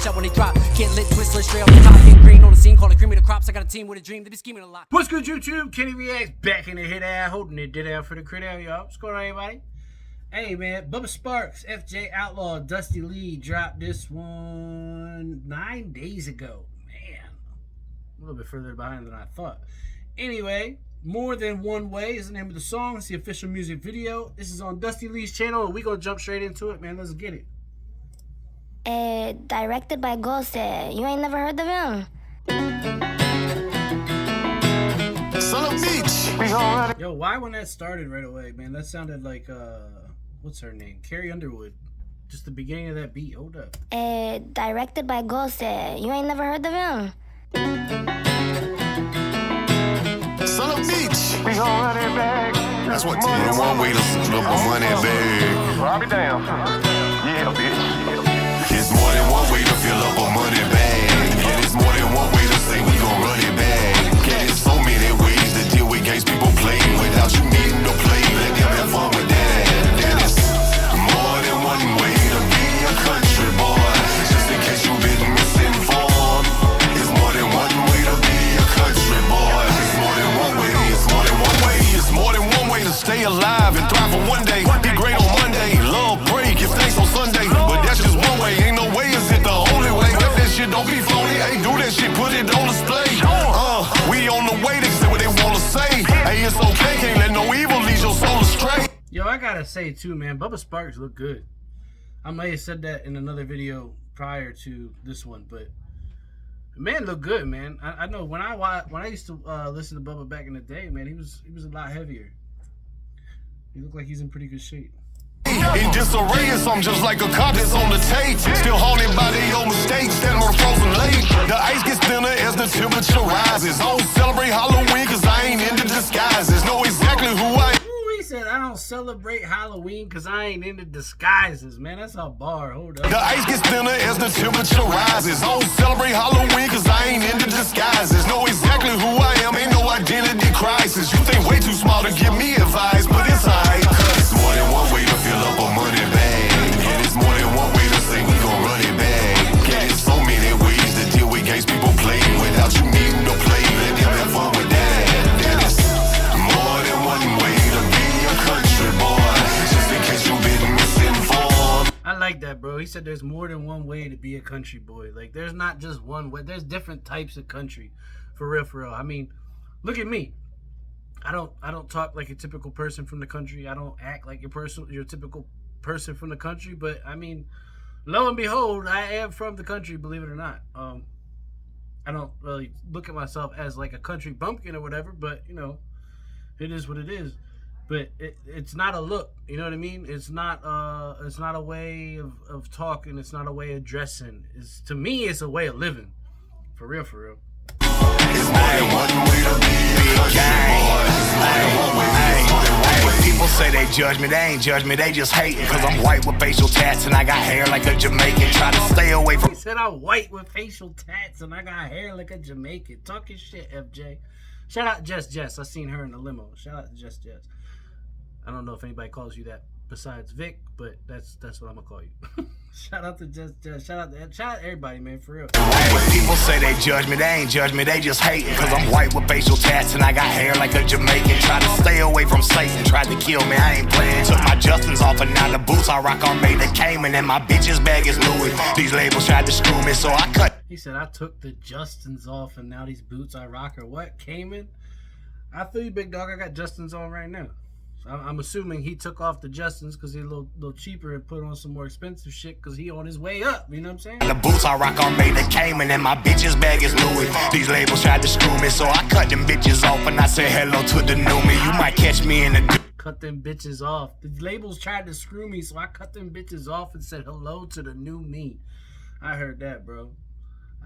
out when they drop. Get lit, twist, lit, straight off the top. Get green on the scene, call it creamy the crops. I got a team with a dream, they be scheming a lot. What's good, YouTube? Kenny Reactz back in the hit out, holding it dead out for the crit out, y'all. What's going on, everybody? Hey, man, Bubba SPARXXX, FJ Outlaw, Dusty Leigh dropped this one 9 days ago. Man, a little bit further behind than I thought. Anyway, More Than One Way is the name of the song. It's the official music video. This is on Dusty Leigh's channel, and we gonna jump straight into it, man. Let's get it. Directed by Ghost. You ain't never heard of him? Son of a bitch. Yo, why when that started right away, man? That sounded like, what's her name? Carrie Underwood. Just the beginning of that beat. Hold up. Directed by Ghost. You ain't never heard of him? Son of a bitch. We gon' run it back. That's what more than one way to slip a money bag. I'll be down. Yeah, bitch. It's more than one way to fill up a money bag. Yeah, it's more than one way to say we gon' run it back. Yeah, there's so many ways to deal with games people playing without you needing to play. Let them have fun with that. And it's more than one way to be a country boy. Just in case you've been misinformed. It's more than one way to be a country boy. It's more than one way. It's more than one way. It's more than one way to stay alive and thrive for one day. Be great on Monday. Love break. Give thanks on Sunday. But that's just one way. Ain't no way is it the only way. Let that shit don't be phony. Hey, do that shit. Put it on display. We on the way. They say what they wanna say. Hey, it's okay. Can't let no evil lead your soul astray. Yo, I gotta say too, man, Bubba SPARXXX look good. I may have said that in another video prior to this one, but man look good, man. I know when I used to listen to Bubba back in the day, man, he was a lot heavier. He looked like he's in pretty good shape. In disarray, I'm just like a cop that's on the tape. Still haunted by their old mistakes, standing on a frozen lake. The ice gets thinner as the temperature rises. I don't celebrate Halloween cause I ain't into disguises. Know exactly who I am. Ooh, he said, I don't celebrate Halloween cause I ain't into disguises. Man, that's a bar. Hold up. The ice gets thinner as the temperature rises. I don't celebrate Halloween cause I ain't into disguises. Know exactly who I am, ain't no identity crisis. You think way too small to give me advice, but it's alright. It's more than one way to fill up a money bag. Yeah, it's more than one way to say we gon' run it back. Yeah, there's so many ways to deal with games people playing without you needing to play. Let them have fun with that. Yeah, it's more than one way to be a country boy. Just in case you've been misinformed. I like that, bro. He said there's more than one way to be a country boy. Like, there's not just one way. There's different types of country. For real, for real. I mean, look at me. I don't talk like a typical person from the country. I don't act like your typical person from the country. But I mean, lo and behold, I am from the country, believe it or not. I don't really look at myself as like a country bumpkin or whatever, but you know, it is what it is. But it's not a look, you know what I mean? It's not a way of talking. It's not a way of dressing. To me, it's a way of living. For real, for real. It's more than one way to be a country boy. People say they judge me, they ain't judge me, they just hating. Cause I'm white with facial tats and I got hair like a Jamaican. Try to stay away from. He said I'm white with facial tats and I got hair like a Jamaican. Talking shit, FJ. Shout out Jess. I seen her in the limo. Shout out to Jess. I don't know if anybody calls you that besides Vic, but that's what I'm gonna call you. Shout out to Jess. Shout out everybody, man, for real. People say they judge me, they ain't judge me, they just hating. Cause I'm white with facial tats and I got hair like a Jamaican. Try to stay away from Satan, tried to kill me, I ain't playing. Took my Justins off and now the boots I rock are made of Cayman. And my bitch's bag is Louis. These labels tried to screw me, so I cut. He said I took the Justins off and now these boots I rock are what? Cayman? I feel you, big dog. I got Justins on right now. I'm assuming he took off the Justins because he's a little cheaper and put on some more expensive shit because he on his way up. You know what I'm saying? The boots I rock are made of Cayman and my bitch's bag is Louis. These labels tried to screw me, so I cut them bitches off and I said hello to the new me. You might catch me in the. Cut them bitches off. The labels tried to screw me, so I cut them bitches off and said hello to the new me. I heard that, bro.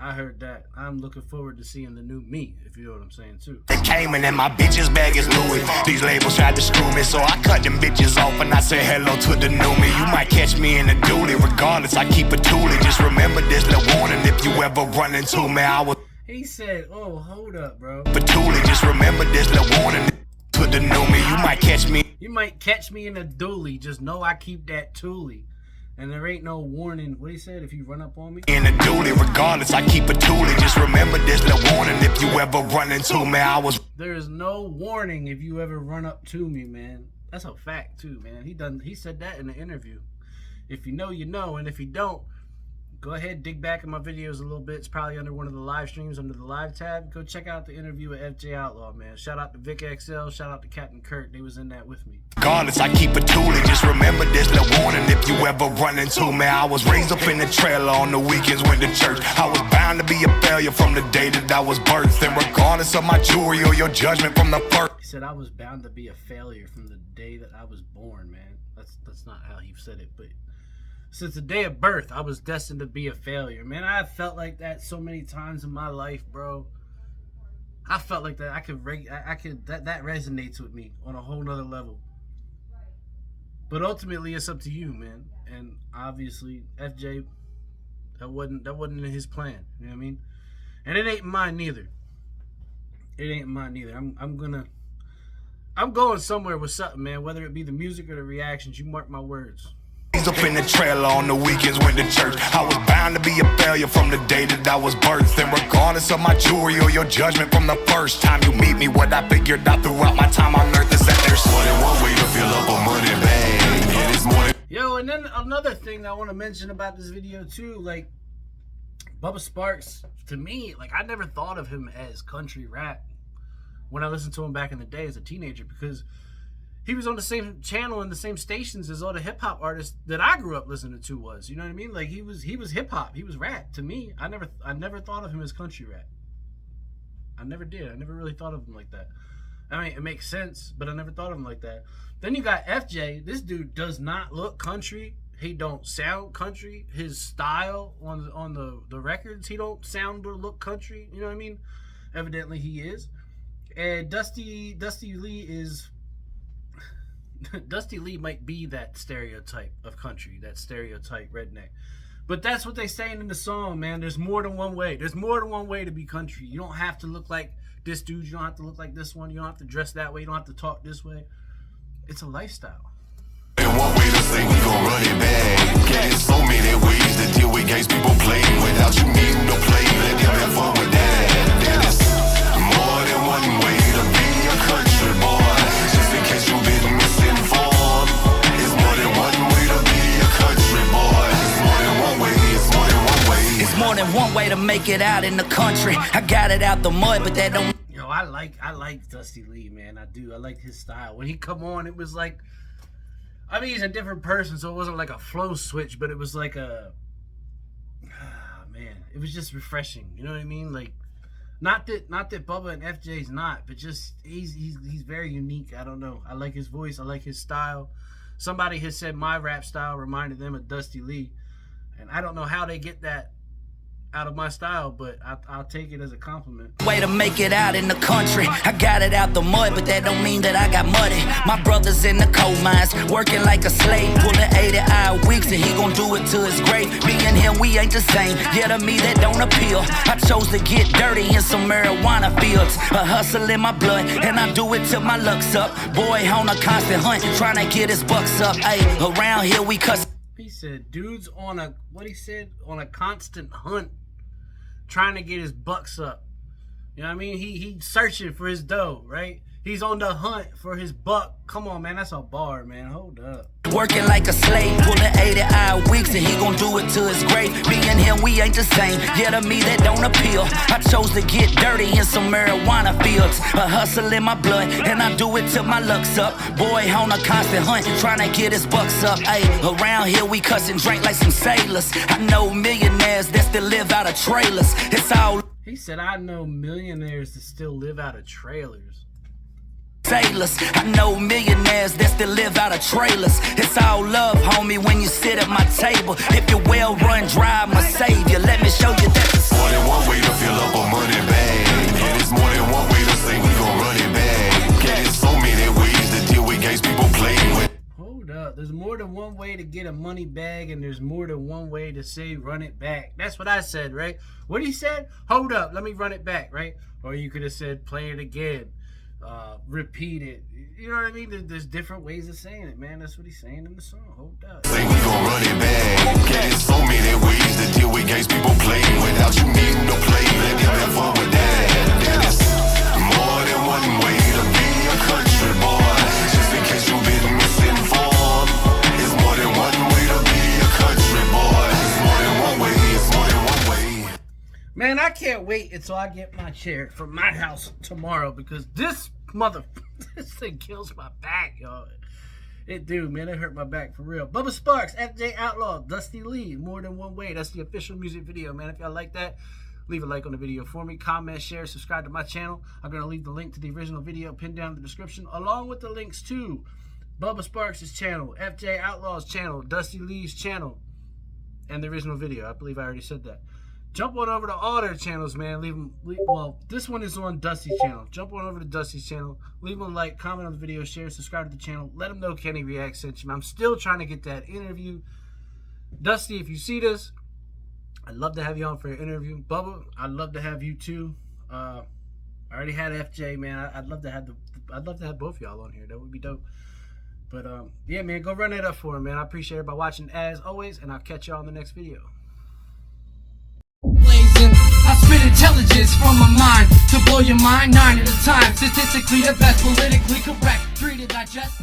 I heard that. I'm looking forward to seeing the new me, if you know what I'm saying, too. They came in and my bitch's bag is Louis. These labels tried to screw me, so I cut them bitches off and I said hello to the new me. You might catch me in a dually. Regardless, I keep a toolie. Just remember this little warning. If you ever run into me, I will. He said, oh, hold up, bro. But toolie, just remember this little warning. To the new me, you might catch me. You might catch me in a dually. Just know I keep that toolie. And there ain't no warning. What he said, if you run up on me? In a duty, regardless, I keep a toolie. Just remember there's no warning if you ever run into me. There is no warning if you ever run up to me, man. That's a fact too, man. He said that in the interview. If you know, you know, and if you don't, go ahead, dig back in my videos a little bit. It's probably under one of the live streams under the live tab. Go check out the interview with FJ Outlaw, man. Shout out to Vic XL. Shout out to Captain Kirk. They was in that with me. Regardless, I keep a toolie. Just remember there's no warning if you ever run into me. I was raised up in the trailer on the weekends, went to church. I was bound to be a failure from the day that I was birthed. And regardless of my jewelry or your judgment from the first. He said I was bound to be a failure from the day that I was born, man. That's not how he said it, but since the day of birth, I was destined to be a failure, man. I felt like that so many times in my life, bro. I felt like that. That resonates with me on a whole nother level. But ultimately, it's up to you, man. And obviously, FJ, that wasn't in his plan. You know what I mean? And it ain't mine neither. It ain't mine neither. I'm going somewhere with something, man. Whether it be the music or the reactions, you mark my words. Up in the trailer on the weekends, went to church. I was bound to be a failure from the day that I was birthed. And regardless of my jewelry or your judgment from the first time you meet me, what I figured out throughout my time on earth is that there's more than one way to fill up a money bag. And it's more than... Yo, and then another thing I want to mention about this video too, like Bubba Sparxxx, to me, like I never thought of him as country rap when I listened to him back in the day as a teenager, because he was on the same channel and the same stations as all the hip hop artists that I grew up listening to was. You know what I mean? Like he was hip hop. He was rap. To me, I never thought of him as country rap. I never did. I never really thought of him like that. I mean, it makes sense, but I never thought of him like that. Then you got FJ. This dude does not look country. He don't sound country. His style on the records, he don't sound or look country. You know what I mean? Evidently he is. And Dusty Leigh is... Dusty Leigh might be that stereotype of country, that stereotype redneck. But that's what they saying in the song, man. There's more than one way. There's more than one way to be country. You don't have to look like this dude. You don't have to look like this one. You don't have to dress that way. You don't have to talk this way. It's a lifestyle. And one way to say we gon' run it back. There's so many ways to deal with games people play without you needing to play. Let them have fun with that. There's more than one way to be a country boy. Just in case you've been misinformed. It's more than one way to be a country boy. It's more than one way. It's more than one way. It's more than one way to make it out in the country. I got it out the mud, but that don't... Yo, I like Dusty Leigh, man. I do. I like his style. When he come on, it was like... I mean, he's a different person, so it wasn't like a flow switch, but it was like a... man, it was just refreshing. You know what I mean? Like, not that Bubba and FJ's not, but just he's very unique. I don't know. I like his voice. I like his style. Somebody has said my rap style reminded them of Dusty Leigh, and I don't know how they get that out of my style, but I'll take it as a compliment. Way to make it out in the country. I got it out the mud, but that don't mean that I got muddy. My brother's in the coal mines, working like a slave, pulling 80-hour weeks, and he gon' do it till his grave. Me and him, we ain't the same. Yeah, to me that don't appeal. I chose to get dirty in some marijuana fields. A hustle in my blood, and I do it till my luck's up. Boy on a constant hunt, trying to get his bucks up. Ay, around here we cuss. He said, dude's on a, what he said, on a constant hunt, trying to get his bucks up. You know what I mean? He's searching for his dough, right? He's on the hunt for his buck. Come on, man. That's a bar, man. Hold up. Working like a slave, pulling 80-hour weeks, and he gon' do it till his grave. Me and him, we ain't the same. Yeah, to me that don't appeal. I chose to get dirty in some marijuana fields. A hustle in my blood, and I do it till my luck's up. Boy on a constant hunt, trying to get his bucks up. Ay, around here we cuss and drink like some sailors. I know millionaires that still live out of trailers. It's all... He said, I know millionaires that still live out of trailers. Sailors, I know millionaires that still live out of trailers. It's all love, homie, when you sit at my table. If you're well run, drive my savior. Let me show you that it's more than one way to fill up a money bag. And it's more than one way to say we gon' run it back. There's so many ways to deal with games people play with. Hold up, there's more than one way to get a money bag, and there's more than one way to say run it back. That's what I said, right? What he said? Hold up, let me run it back, right? Or you could have said play it again. repeat it. You know what I mean? There's different ways of saying it, man. That's what he's saying in the song. Hold up. Say we gon' run it back. Get in so many ways to deal with games people play without you needing to play. Let them have fun with that. And it's more than one way to be a country boy. Just in case you've been misinformed, it's more than one way to be a country boy. It's more than one way. It's more than one way. Man, I can't wait until I get my chair from my house tomorrow because this this thing kills my back, y'all. It do, man. It hurt my back for real. Bubba Sparxxx, FJ Outlaw, Dusty Leigh, More Than One Way. That's the official music video, man. If y'all like that, leave a like on the video for me. Comment, share, subscribe to my channel. I'm going to leave the link to the original video pinned down in the description, along with the links to Bubba Sparxxx's channel, FJ Outlaw's channel, Dusty Leigh's channel, and the original video. I believe I already said that. Jump on over to all their channels, man. Well, this one is on Dusty's channel. Jump on over to Dusty's channel. Leave them a like, comment on the video, share, subscribe to the channel. Let them know Kenny Reactz sent you. I'm still trying to get that interview. Dusty, if you see this, I'd love to have you on for an interview. Bubba, I'd love to have you too. I already had FJ, man. I'd love to have both y'all on here. That would be dope. But yeah, man, go run that up for him, man. I appreciate everybody watching as always, and I'll catch y'all in the next video. I spit intelligence from my mind to blow your mind 9 at a time. Statistically the best, politically correct. 3 to digest.